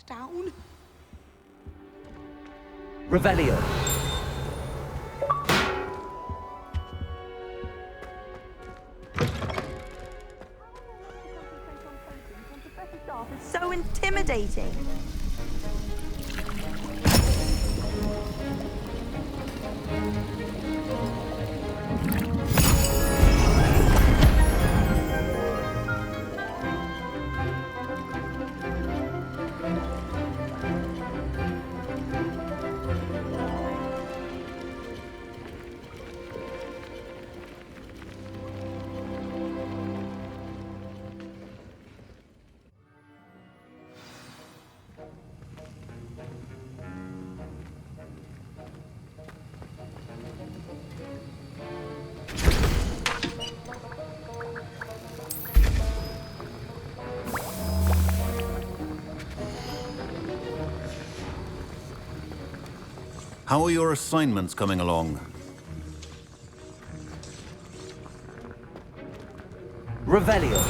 down. Revelio. So intimidating. How are your assignments coming along? Revelio.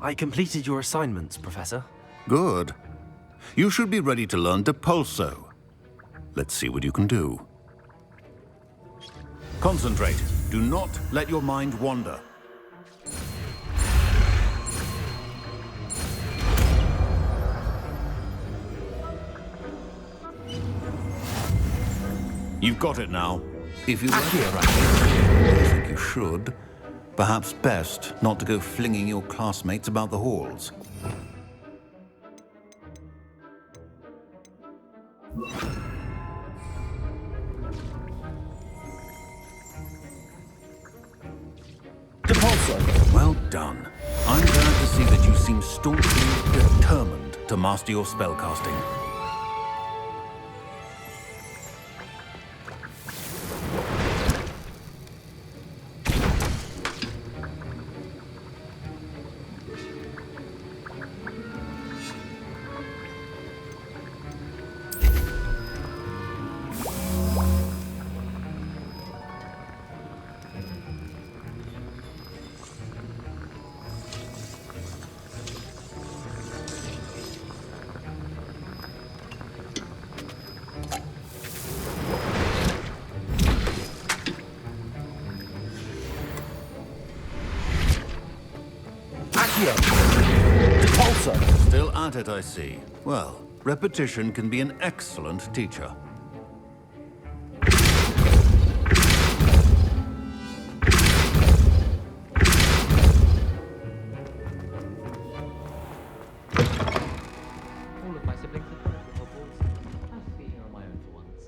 I completed your assignments, Professor. Good. You should be ready to learn Depulso. Let's see what you can do. Concentrate. Do not let your mind wander. You've got it now. If you like it, I think you should. Perhaps best not to go flinging your classmates about the halls. Depulso. Well done. I'm glad to see that you seem staunchly determined to master your spellcasting. Depulso. Still at it, I see. Well, repetition can be an excellent teacher. All of my siblings have gone to Hogwarts. I'm speaking on my own for once.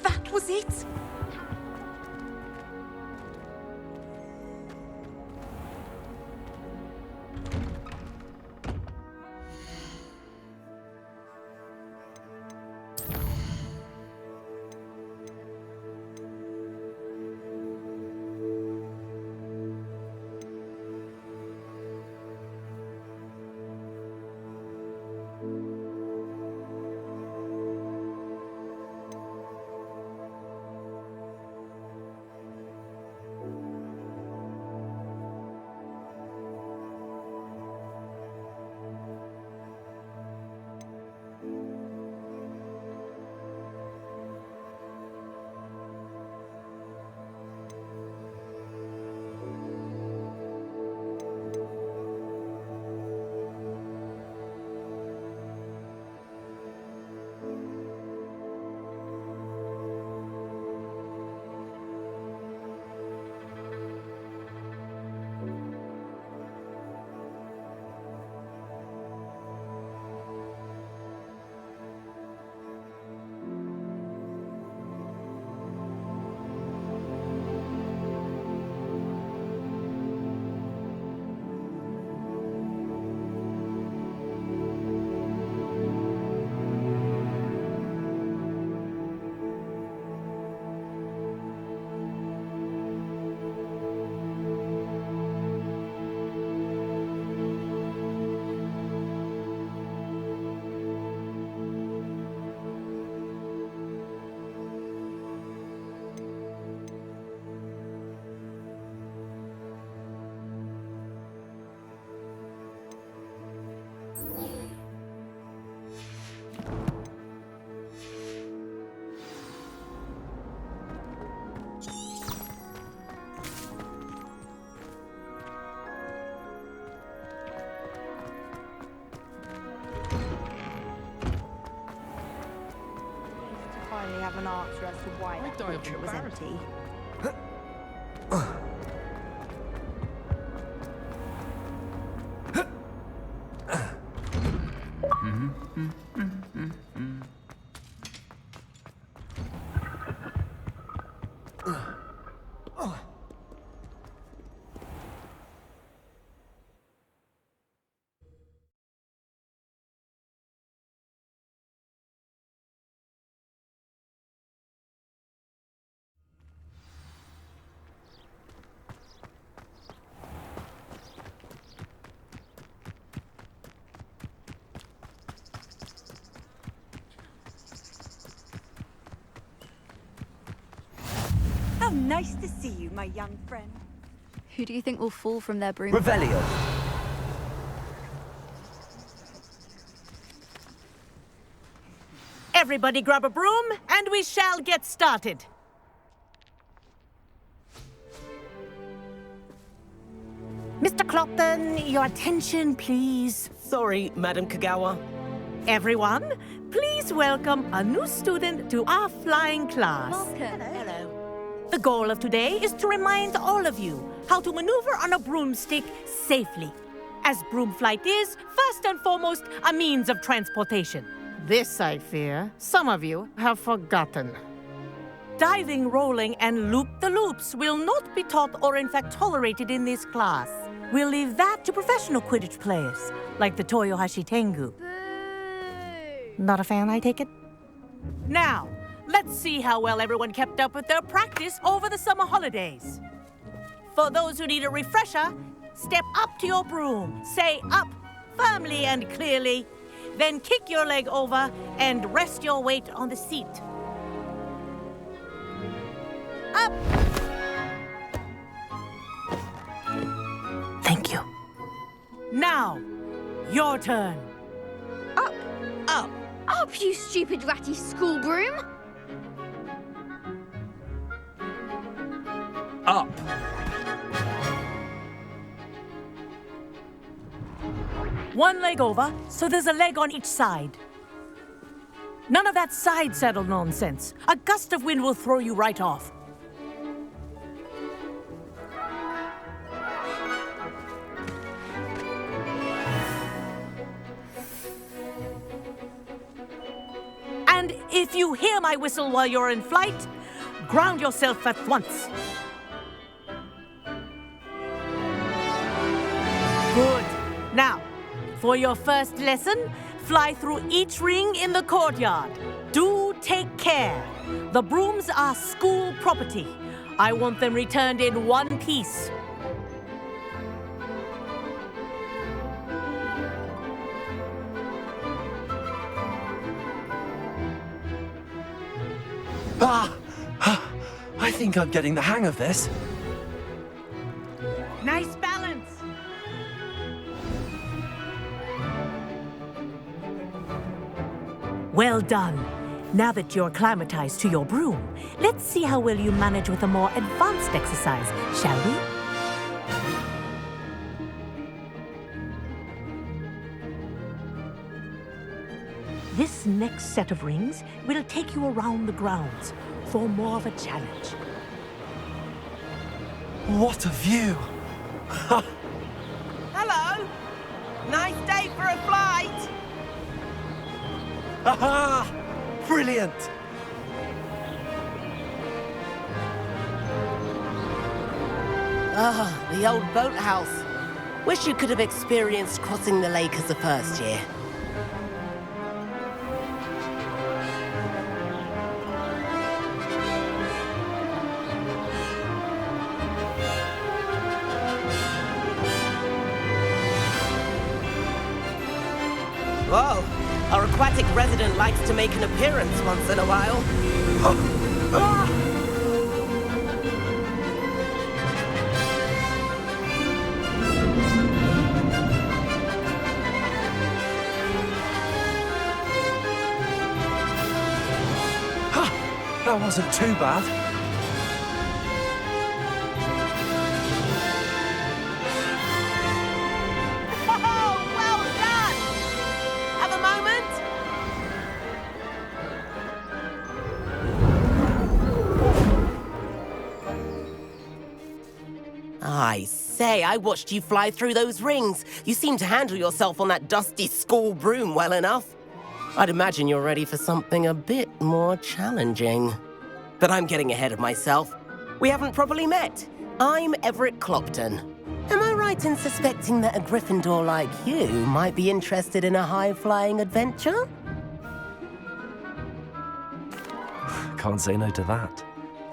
That was it! have an answer as to why that die of portrait was empty. How nice to see you, my young friend. Who do you think will fall from their broom? Revelio. Everybody grab a broom, and we shall get started. Mr. Clopton, your attention, please. Sorry, Madam Kagawa. Everyone, please welcome a new student to our flying class. Welcome. Hello. The goal of today is to remind all of you how to maneuver on a broomstick safely, as broom flight is, first and foremost, a means of transportation. This, I fear, some of you have forgotten. Diving, rolling, and loop-the-loops will not be taught or in fact tolerated in this class. We'll leave that to professional Quidditch players, like the Toyohashi Tengu. Boo! Not a fan, I take it? Now, let's see how well everyone kept up with their practice over the summer holidays. For those who need a refresher, step up to your broom, say up firmly and clearly, then kick your leg over and rest your weight on the seat. Up! Thank you. Now, your turn. Up! Up. Up, you stupid ratty school broom! Up. One leg over, so there's a leg on each side. None of that side saddle nonsense. A gust of wind will throw you right off. And if you hear my whistle while you're in flight, ground yourself at once. Good. Now, for your first lesson, fly through each ring in the courtyard. Do take care. The brooms are school property. I want them returned in one piece. I think I'm getting the hang of this. Nice balance. Well done. Now that you're acclimatized to your broom, let's see how well you manage with a more advanced exercise, shall we? This next set of rings will take you around the grounds for more of a challenge. What a view! Hello. Nice day for a flight. Aha! Brilliant! Ah, the old boathouse. Wish you could have experienced crossing the lake as a first year. Whoa, our aquatic resident likes to make an appearance once in a while. That wasn't too bad. Oh, well done! Have a moment? I say, I watched you fly through those rings. You seem to handle yourself on that dusty school broom well enough. I'd imagine you're ready for something a bit more challenging. But I'm getting ahead of myself. We haven't properly met. I'm Everett Clopton. Am I right in suspecting that a Gryffindor like you might be interested in a high-flying adventure? Can't say no to that.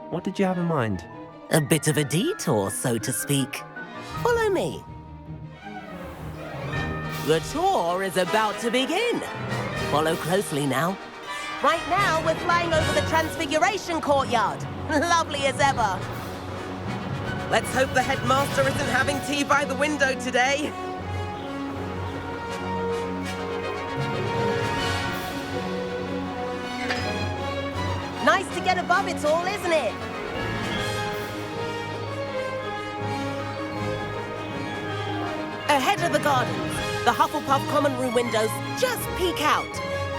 What did you have in mind? A bit of a detour, so to speak. Follow me. The tour is about to begin. Follow closely now. Right now, we're flying over the Transfiguration Courtyard. Lovely as ever. Let's hope the headmaster isn't having tea by the window today. Nice to get above it all, isn't it? Ahead of the gardens, the Hufflepuff common room windows just peek out.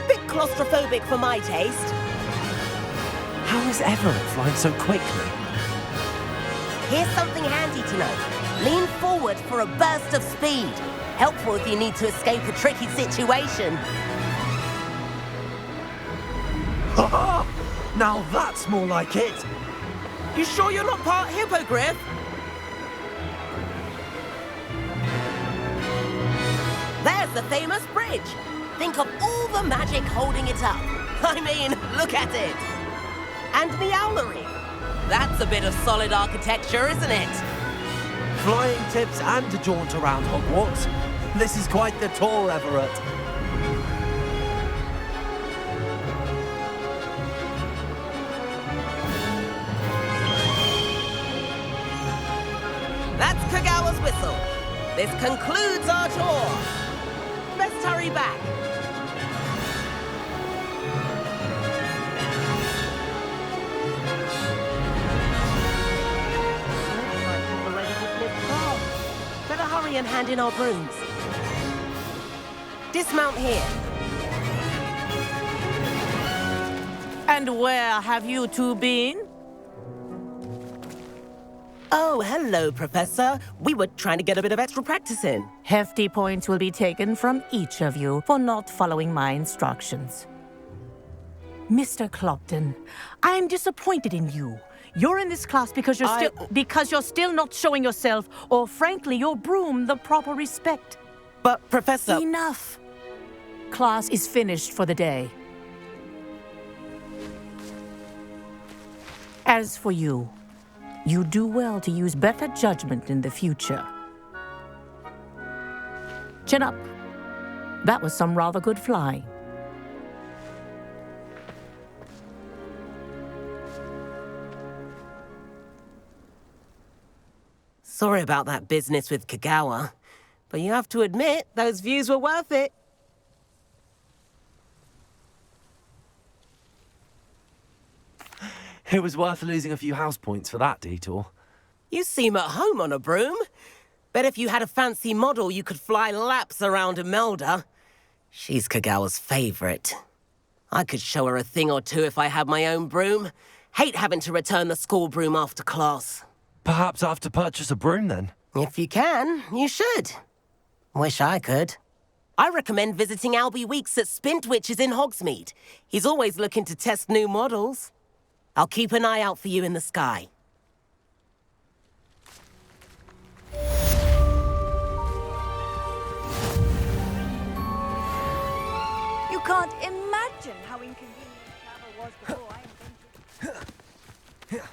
Bit claustrophobic for my taste. How is Everett flying so quickly? Here's something handy to know. Lean forward for a burst of speed. Helpful if you need to escape a tricky situation. Now that's more like it! You sure you're not part hippogriff? There's the famous bridge. Think of all the magic holding it up. I mean, look at it. And the owlery. That's a bit of solid architecture, isn't it? Flying tips and a jaunt around Hogwarts. This is quite the tour, Everett. That's Kagawa's whistle. This concludes our tour. Let's hurry back. Better hurry and hand in our brooms. Dismount here. And where have you two been? Oh, hello, Professor. We were trying to get a bit of extra practice in. Hefty points will be taken from each of you for not following my instructions. Mr. Clopton, I'm disappointed in you. You're in this class because you're still not showing yourself, or frankly, your broom the proper respect. But, Professor... Enough. Class is finished for the day. As for you, you do well to use better judgment in the future. Chin up. That was some rather good flying. Sorry about that business with Kagawa, but you have to admit, those views were worth it. It was worth losing a few house points for that detour. You seem at home on a broom. Bet if you had a fancy model, you could fly laps around Imelda. She's Kagawa's favorite. I could show her a thing or two if I had my own broom. Hate having to return the school broom after class. Perhaps I have to purchase a broom then? If you can, you should. Wish I could. I recommend visiting Albie Weeks at Spintwitches in Hogsmeade. He's always looking to test new models. I'll keep an eye out for you in the sky. You can't imagine how inconvenient travel was before I invented it.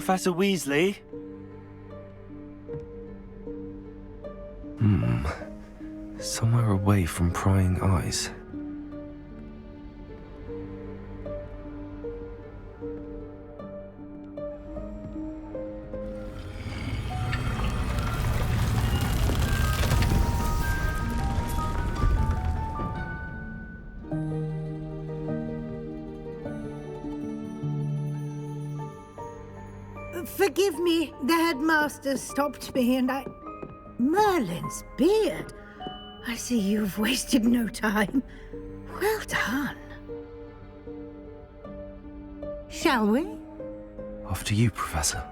Professor Weasley? Somewhere away from prying eyes. Forgive me, the headmaster stopped me and I... Merlin's beard. I see you've wasted no time. Well done. Shall we? After you, Professor.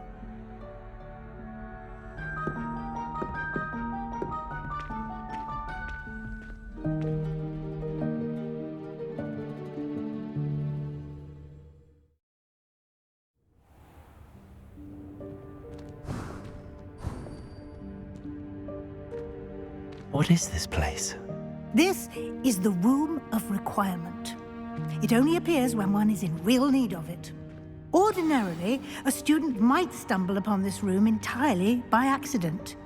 What is this place? This is the Room of Requirement. It only appears when one is in real need of it. Ordinarily, a student might stumble upon this room entirely by accident.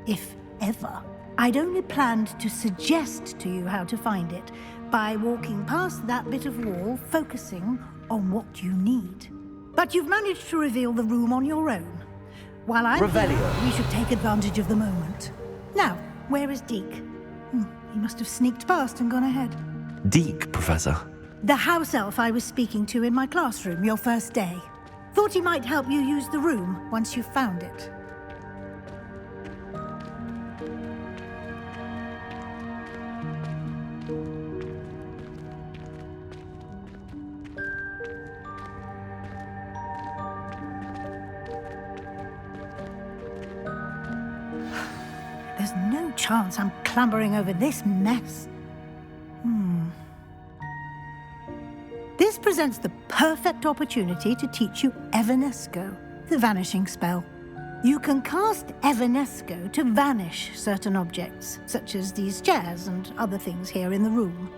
If ever. I'd only planned to suggest to you how to find it by walking past that bit of wall, focusing on what you need. But you've managed to reveal the room on your own. While I'm here, we should take advantage of the moment. Now, where is Deke? He must have sneaked past and gone ahead. Deke, Professor. The house elf I was speaking to in my classroom your first day. Thought he might help you use the room once you found it. There's no chance I'm clambering over this mess. This presents the perfect opportunity to teach you Evanesco, the vanishing spell. You can cast Evanesco to vanish certain objects, such as these chairs and other things here in the room.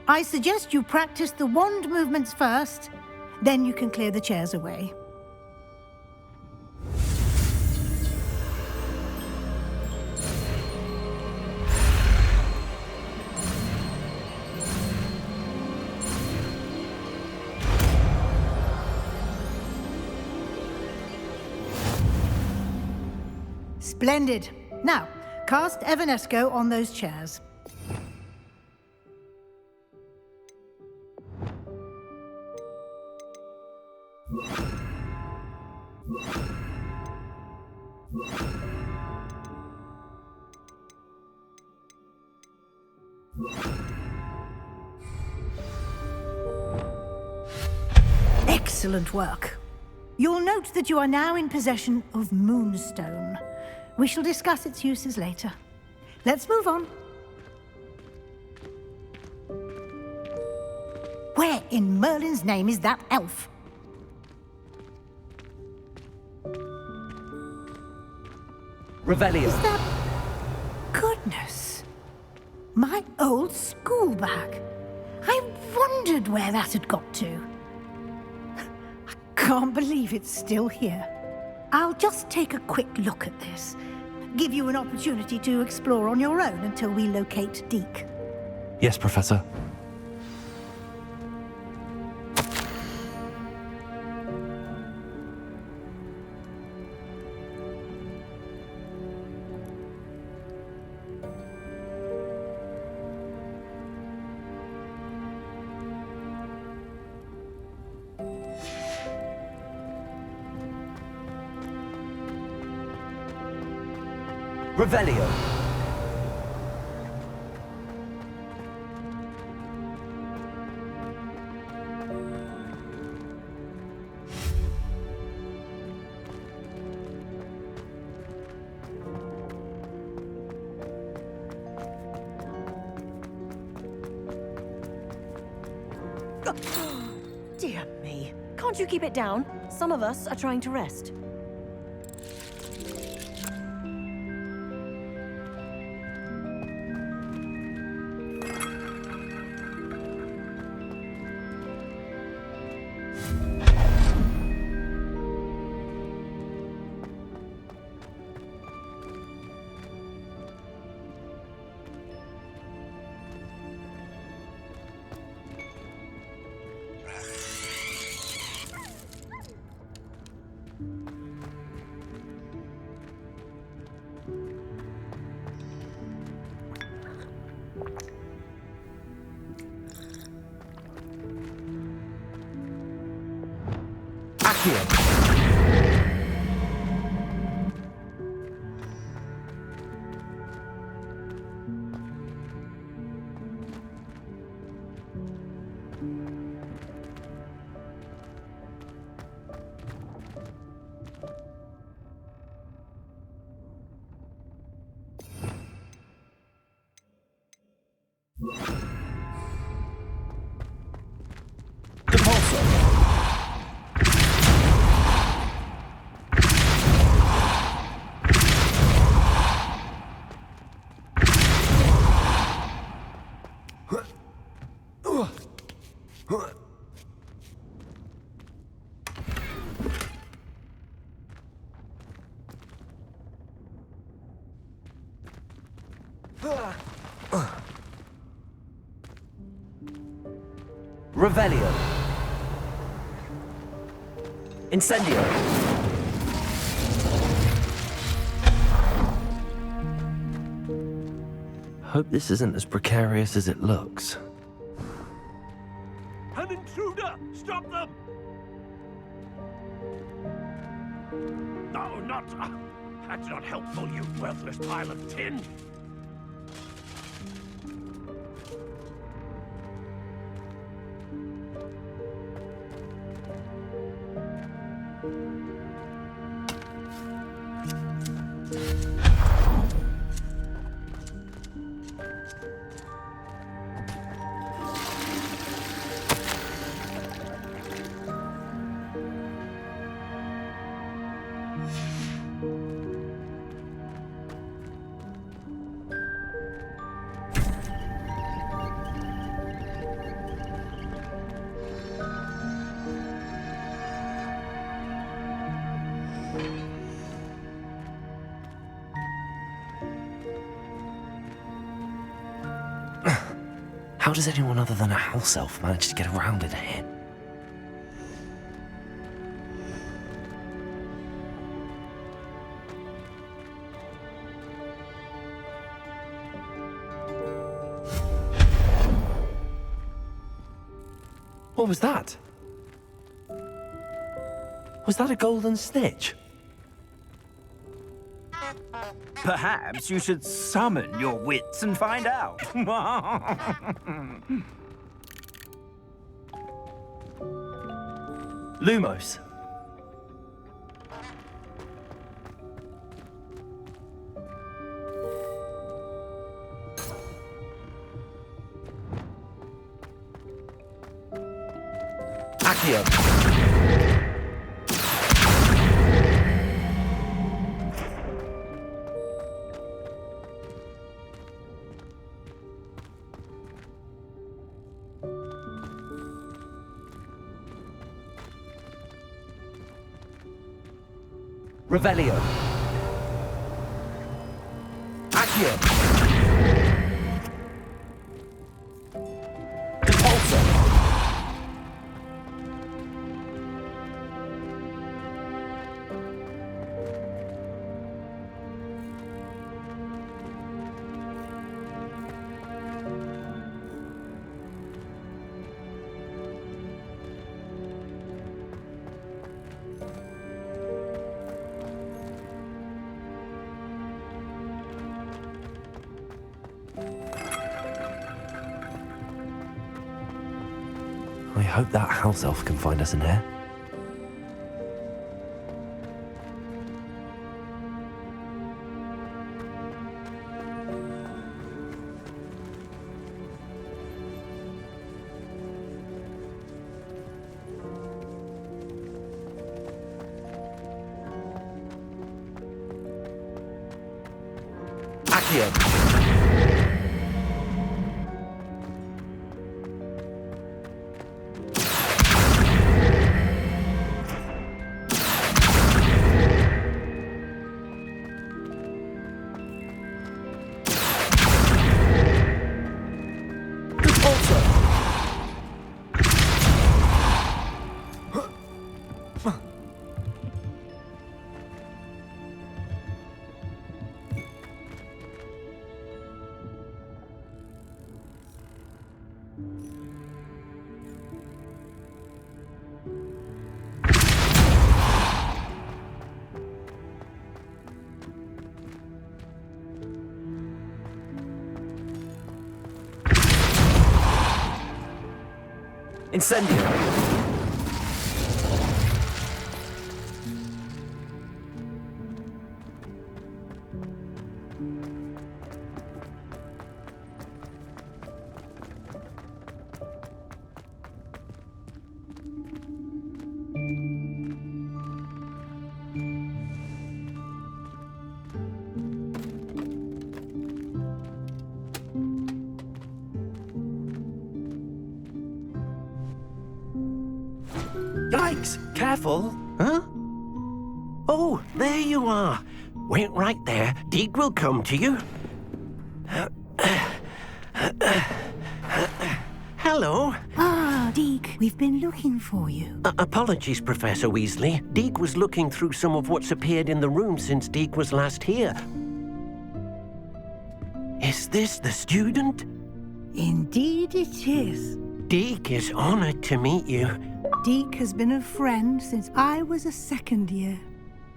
I suggest you practice the wand movements first, then you can clear the chairs away. Splendid. Now, cast Evanesco on those chairs. Excellent work. You'll note that you are now in possession of Moonstone. We shall discuss its uses later. Let's move on. Where in Merlin's name is that elf? Revelio. Is that... Goodness. My old school bag. I wondered where that had got to. I can't believe it's still here. I'll just take a quick look at this. Give you an opportunity to explore on your own until we locate Deke. Yes, Professor. Revelio. Dear me. Can't you keep it down? Some of us are trying to rest. Accio. Revelio. Incendio. Hope this isn't as precarious as it looks. An intruder! Stop them! No, not... that's not helpful, you worthless pile of tin! How does anyone other than a house elf manage to get around in here? What was that? Was that a golden snitch? Perhaps you should summon your wits and find out. Lumos. Accio. Revelio. Accio. Depulso. I hope that house elf can find us in here. Accio. Incendio! Yikes! Careful! Huh? Oh, there you are. Wait right there. Deke will come to you. Hello. Ah, Deke, we've been looking for you. Apologies, Professor Weasley. Deke was looking through some of what's appeared in the room since Deke was last here. Is this the student? Indeed it is. Deke is honored to meet you. Deke has been a friend since I was a second year.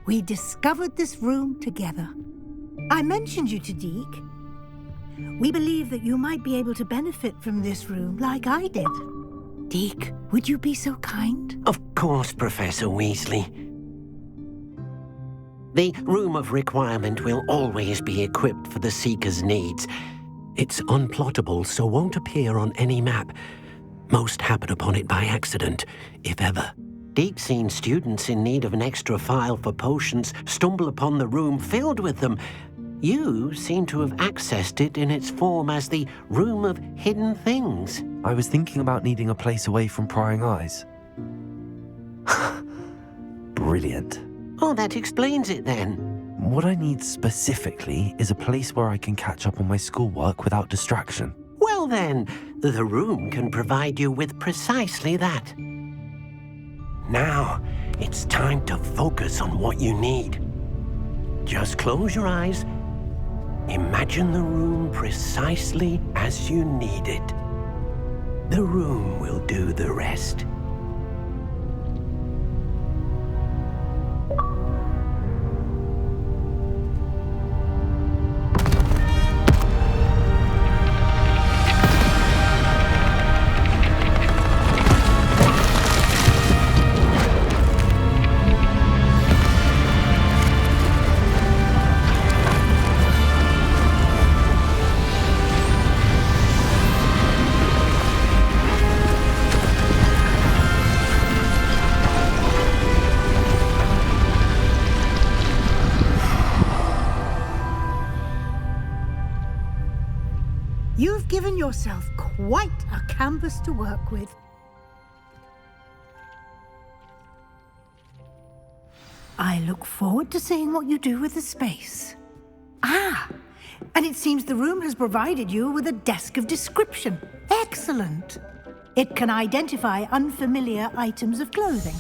We discovered this room together. I mentioned you to Deke. We believe that you might be able to benefit from this room like I did. Deke, would you be so kind? Of course, Professor Weasley. The Room of Requirement will always be equipped for the Seeker's needs. It's unplottable, so won't appear on any map. Most happen upon it by accident, if ever. Deke's seen students in need of an extra file for potions stumble upon the room filled with them. You seem to have accessed it in its form as the Room of Hidden Things. I was thinking about needing a place away from prying eyes. Brilliant. Oh, that explains it then. What I need specifically is a place where I can catch up on my schoolwork without distraction. Well then, the room can provide you with precisely that. Now, it's time to focus on what you need. Just close your eyes. Imagine the room precisely as you need it. The room will do the rest. You've given yourself quite a canvas to work with. I look forward to seeing what you do with the space. Ah, and it seems the room has provided you with a desk of description. Excellent. It can identify unfamiliar items of clothing.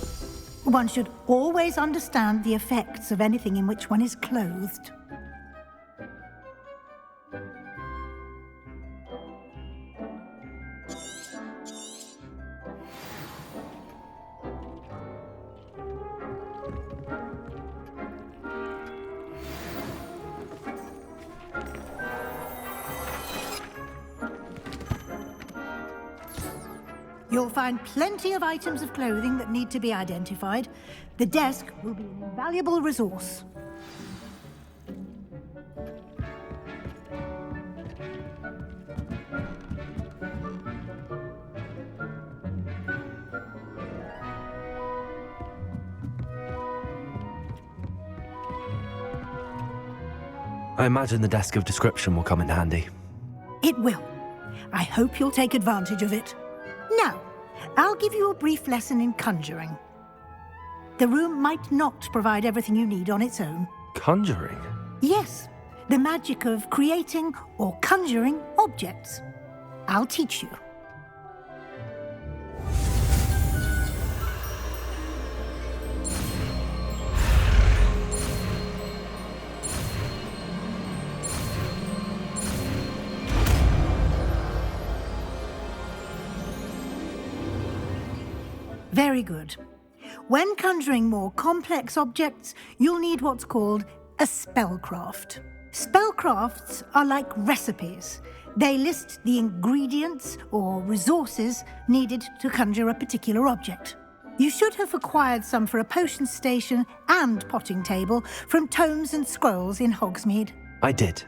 One should always understand the effects of anything in which one is clothed. You'll find plenty of items of clothing that need to be identified. The desk will be an invaluable resource. I imagine the desk of description will come in handy. It will. I hope you'll take advantage of it. Now, I'll give you a brief lesson in conjuring. The room might not provide everything you need on its own. Conjuring? Yes, the magic of creating or conjuring objects. I'll teach you. Very good. When conjuring more complex objects, you'll need what's called a spellcraft. Spellcrafts are like recipes. They list the ingredients or resources needed to conjure a particular object. You should have acquired some for a potion station and potting table from tomes and scrolls in Hogsmeade. I did.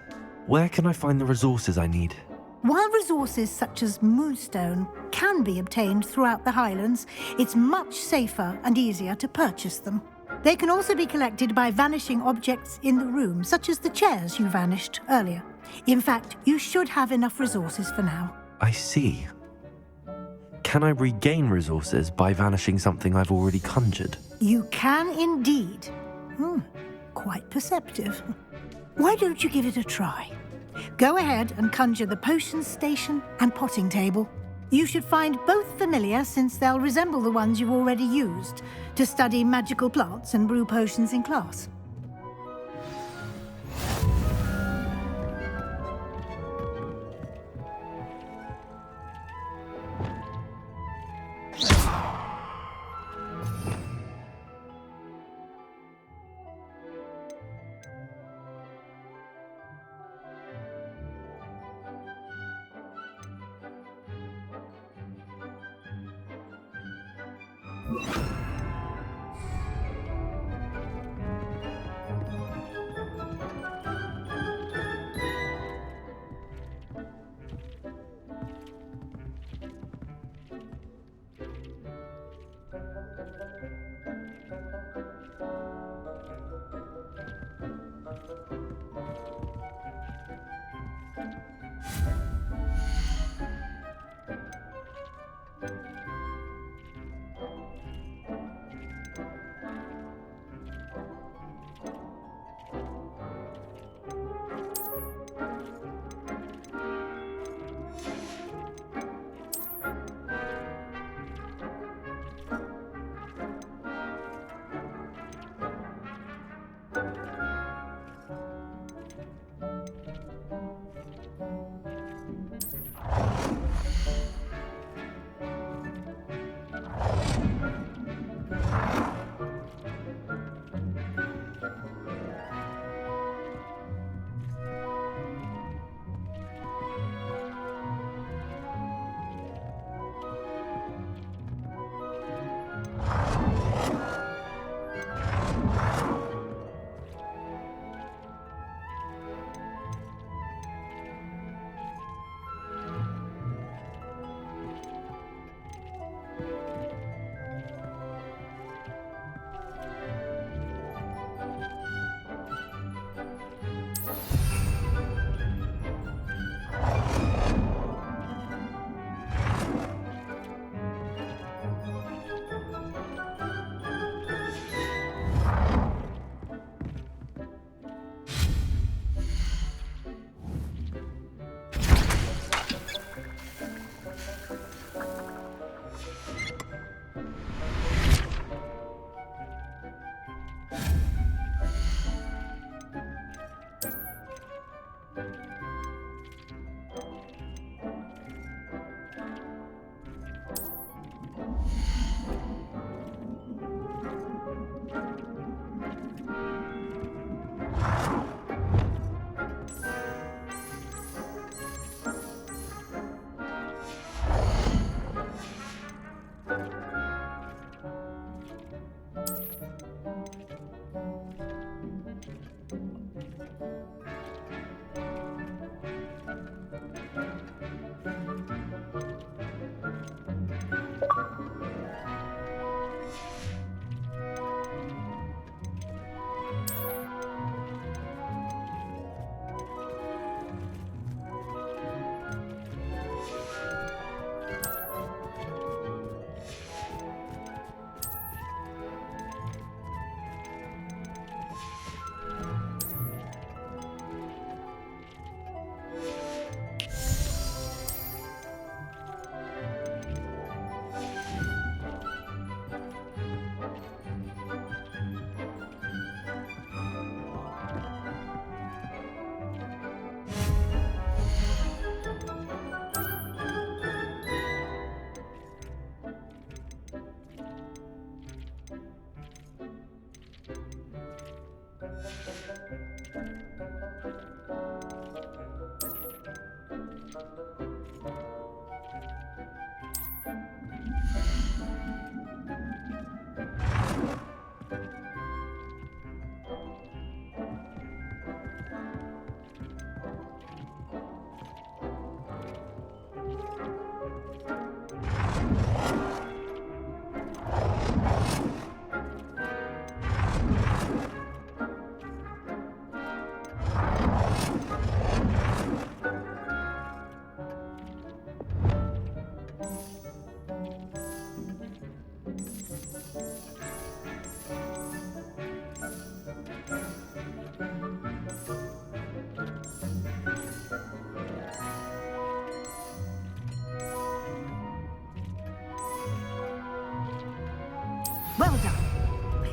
Where can I find the resources I need? While resources such as moonstone can be obtained throughout the Highlands, it's much safer and easier to purchase them. They can also be collected by vanishing objects in the room, such as the chairs you vanished earlier. In fact, you should have enough resources for now. I see. Can I regain resources by vanishing something I've already conjured? You can indeed. Quite perceptive. Why don't you give it a try? Go ahead and conjure the potion station and potting table. You should find both familiar, since they'll resemble the ones you've already used to study magical plants and brew potions in class.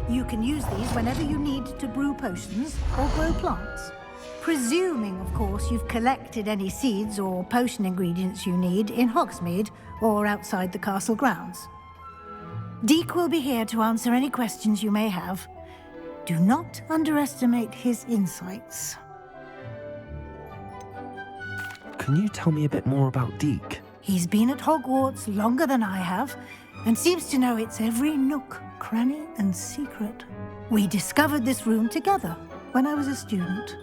You can use these whenever you need to brew potions or grow plants. Presuming, of course, you've collected any seeds or potion ingredients you need in Hogsmeade or outside the castle grounds. Deek will be here to answer any questions you may have. Do not underestimate his insights. Can you tell me a bit more about Deek? He's been at Hogwarts longer than I have, and seems to know its every nook, cranny, and secret. We discovered this room together when I was a student.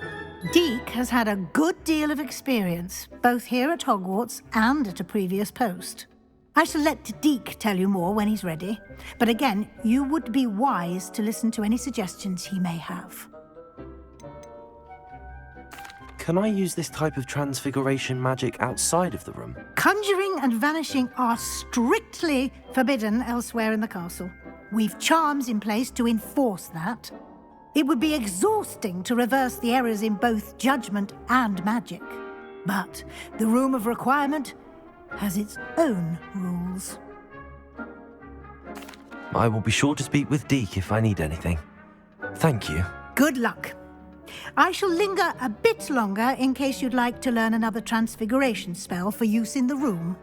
Deek has had a good deal of experience, both here at Hogwarts and at a previous post. I shall let Deek tell you more when he's ready, but again, you would be wise to listen to any suggestions he may have. Can I use this type of transfiguration magic outside of the room? Conjuring and vanishing are strictly forbidden elsewhere in the castle. We've charms in place to enforce that. It would be exhausting to reverse the errors in both judgment and magic. But the Room of Requirement has its own rules. I will be sure to speak with Deek if I need anything. Thank you. Good luck. I shall linger a bit longer in case you'd like to learn another transfiguration spell for use in the room.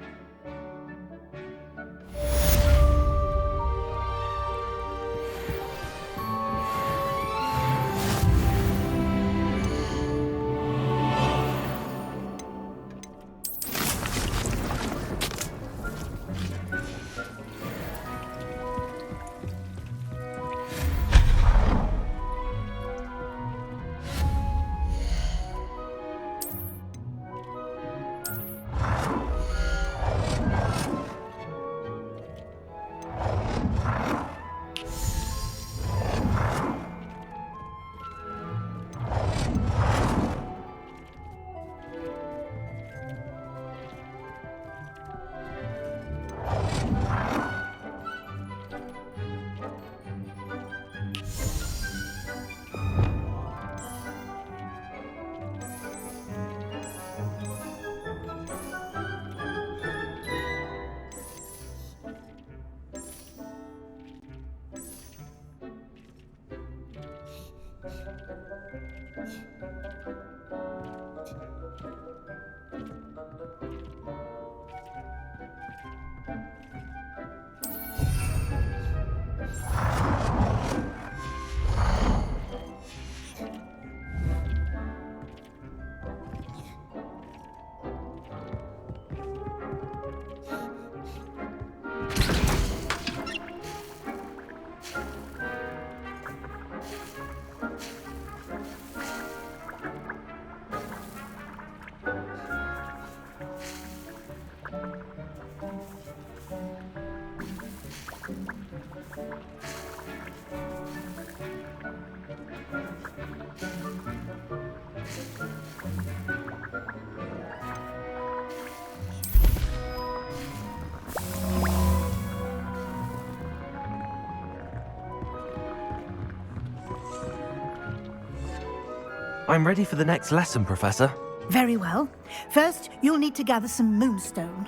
I'm ready for the next lesson, Professor. Very well. First, you'll need to gather some moonstone.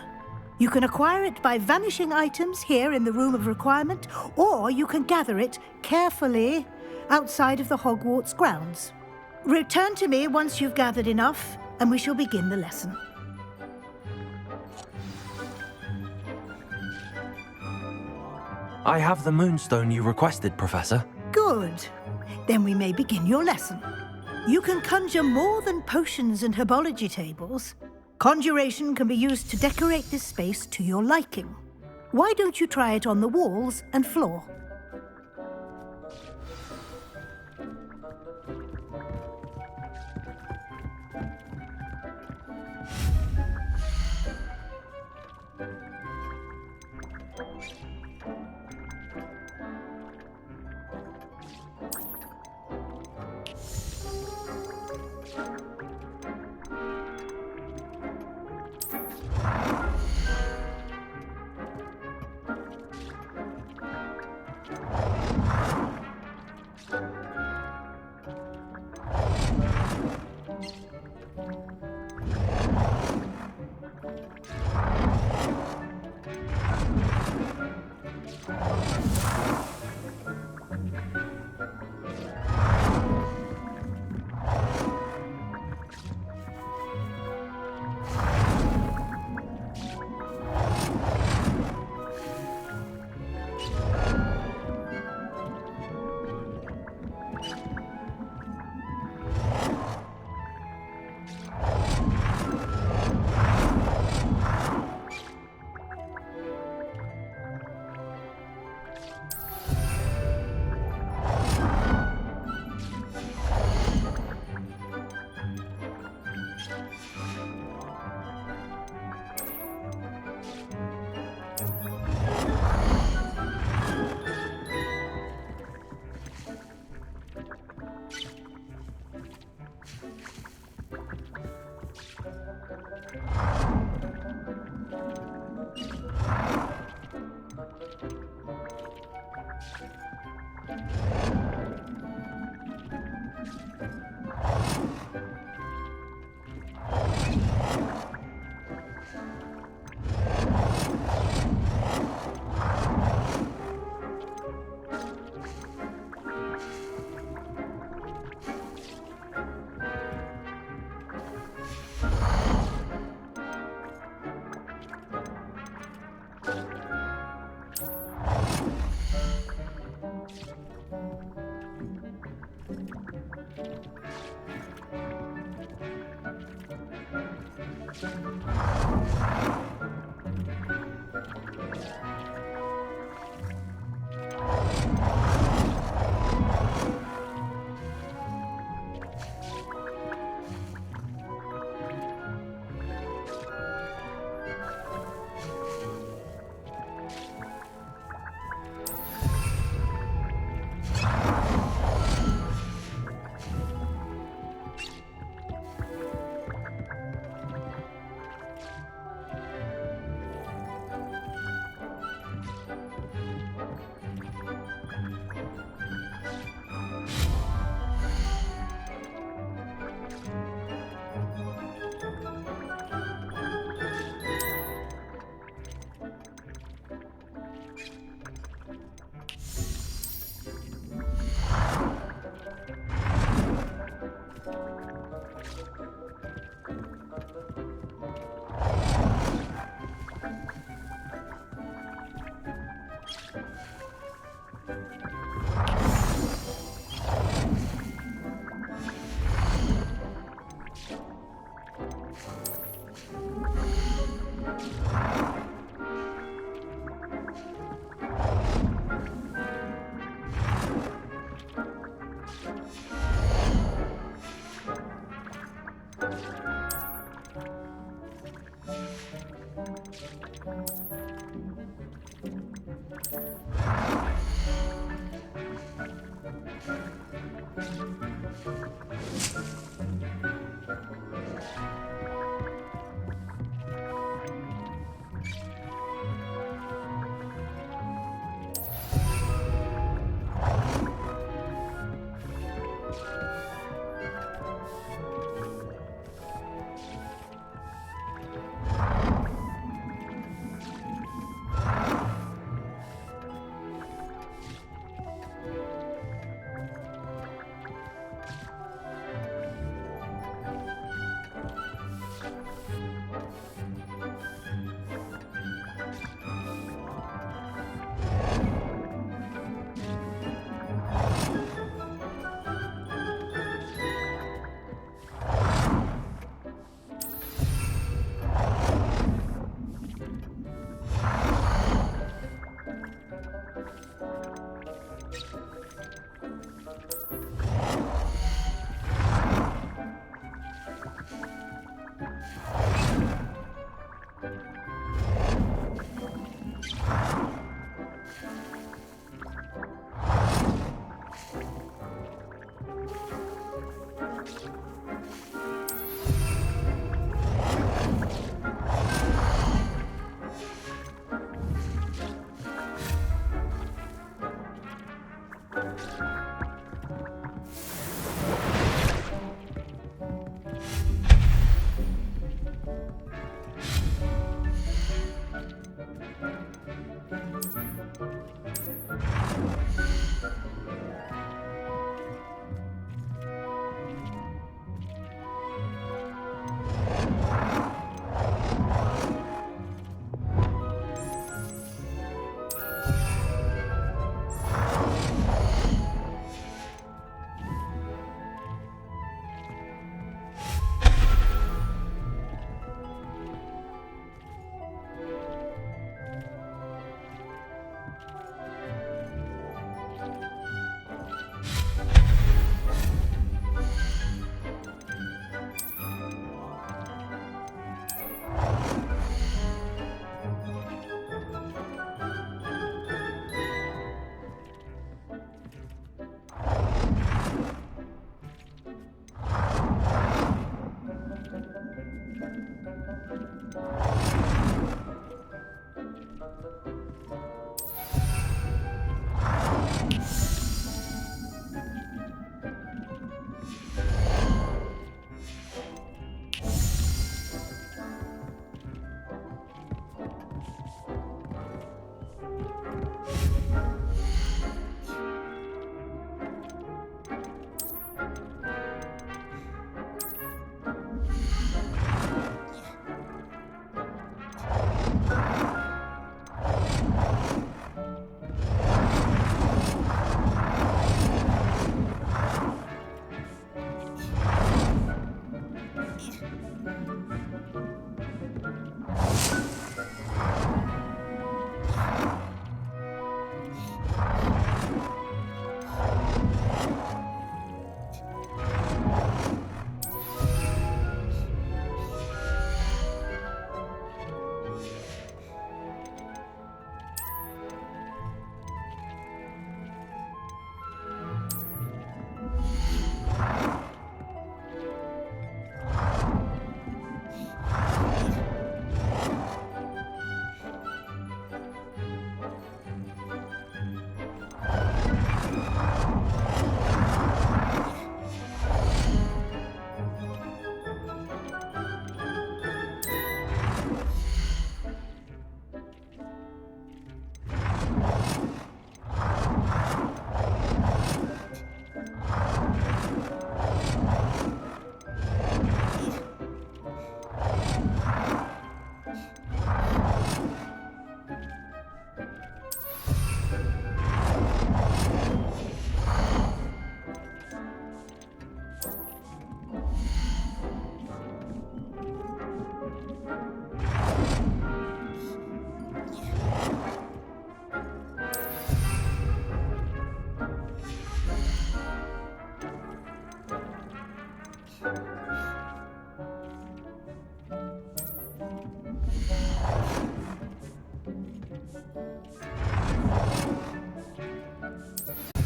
You can acquire it by vanishing items here in the Room of Requirement, or you can gather it carefully outside of the Hogwarts grounds. Return to me once you've gathered enough, and we shall begin the lesson. I have the moonstone you requested, Professor. Good. Then we may begin your lesson. You can conjure more than potions and herbology tables. Conjuration can be used to decorate this space to your liking. Why don't you try it on the walls and floor?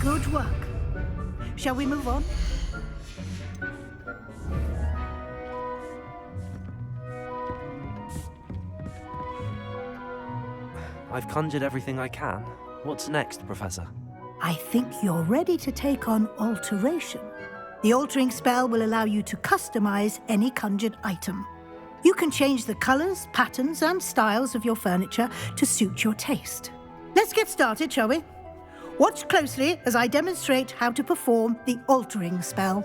Good work. Shall we move on? I've conjured everything I can. What's next, Professor? I think you're ready to take on alteration. The altering spell will allow you to customize any conjured item. You can change the colors, patterns, and styles of your furniture to suit your taste. Let's get started, shall we? Watch closely as I demonstrate how to perform the altering spell.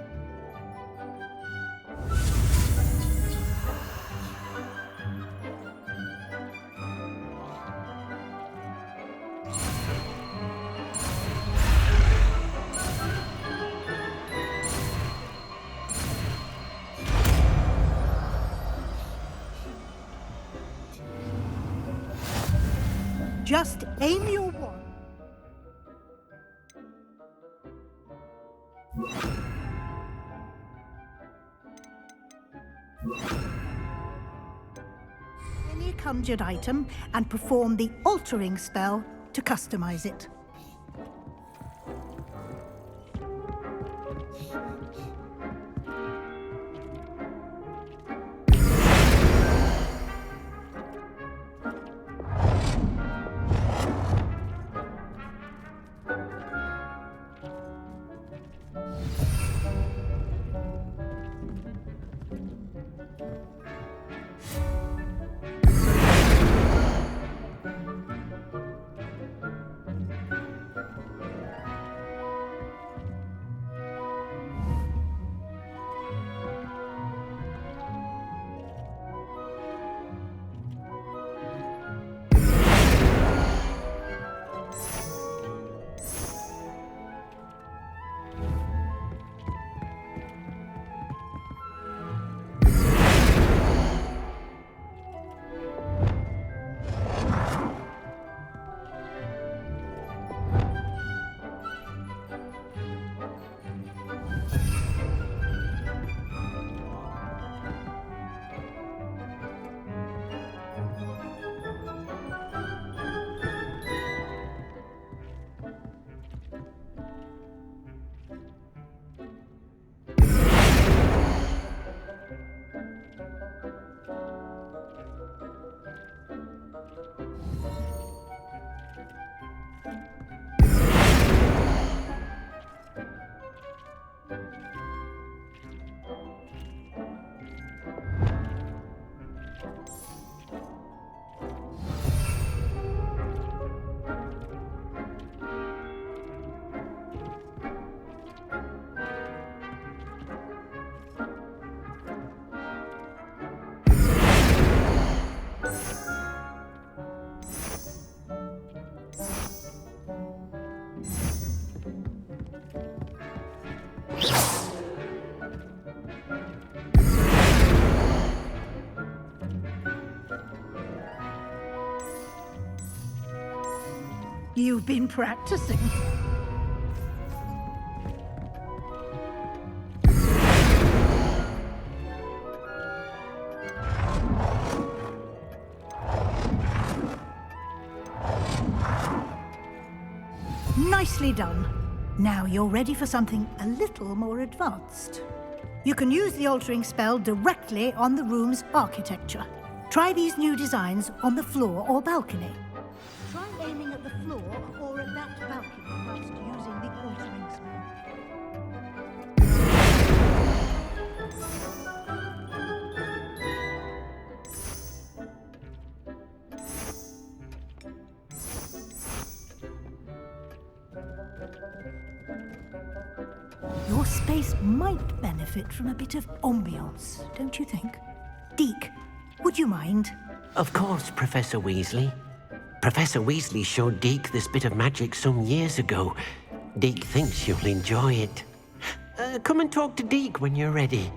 Just aim your wand. Any conjured item and perform the altering spell to customize it. You've been practicing. Nicely done. Now you're ready for something a little more advanced. You can use the altering spell directly on the room's architecture. Try these new designs on the floor or balcony. Try aiming at the floor or at that balcony whilst using the altering spell. Your space might benefit from a bit of ambiance, don't you think? Deke, would you mind? Of course, Professor Weasley. Professor Weasley showed Deke this bit of magic some years ago. Deke thinks you'll enjoy it. Come and talk to Deke when you're ready.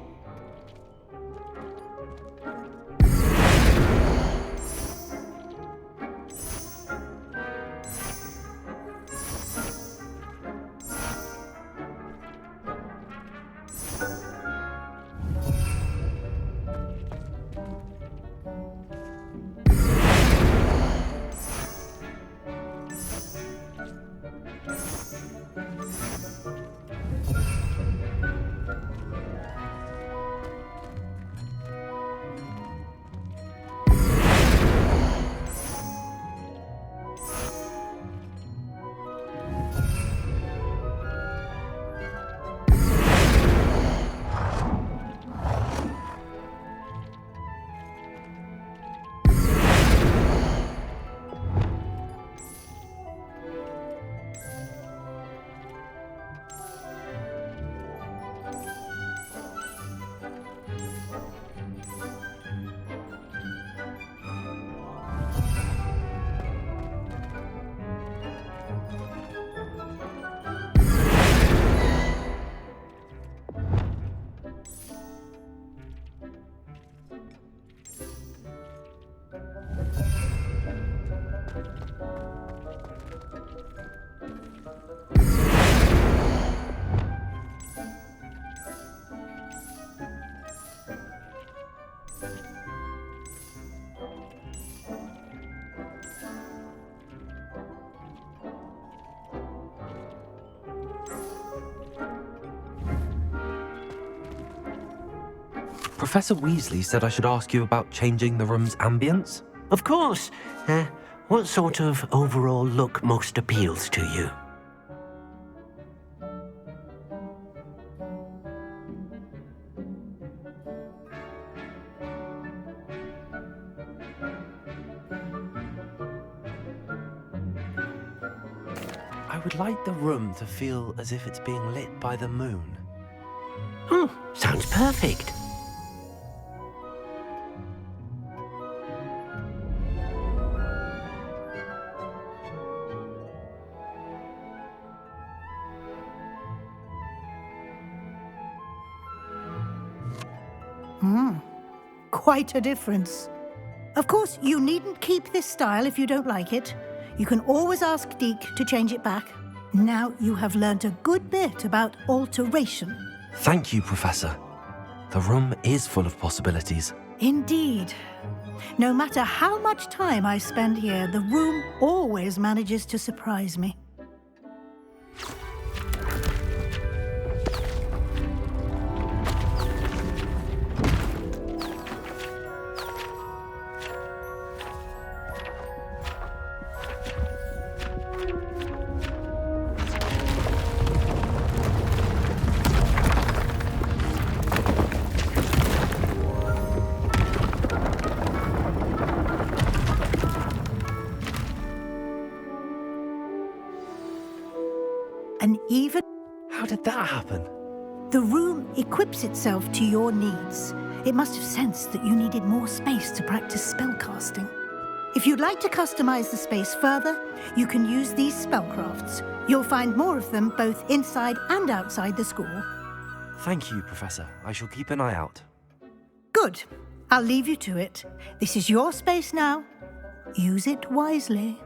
Professor Weasley said I should ask you about changing the room's ambience. Of course. What sort of overall look most appeals to you? I would like the room to feel as if it's being lit by the moon. Sounds perfect. Quite a difference. Of course, you needn't keep this style if you don't like it. You can always ask Deke to change it back. Now you have learnt a good bit about alteration. Thank you, Professor. The room is full of possibilities. Indeed. No matter how much time I spend here, the room always manages to surprise me. How did that happen? The room equips itself to your needs. It must have sensed that you needed more space to practice spellcasting. If you'd like to customize the space further, you can use these spellcrafts. You'll find more of them both inside and outside the school. Thank you, Professor. I shall keep an eye out. Good. I'll leave you to it. This is your space now. Use it wisely.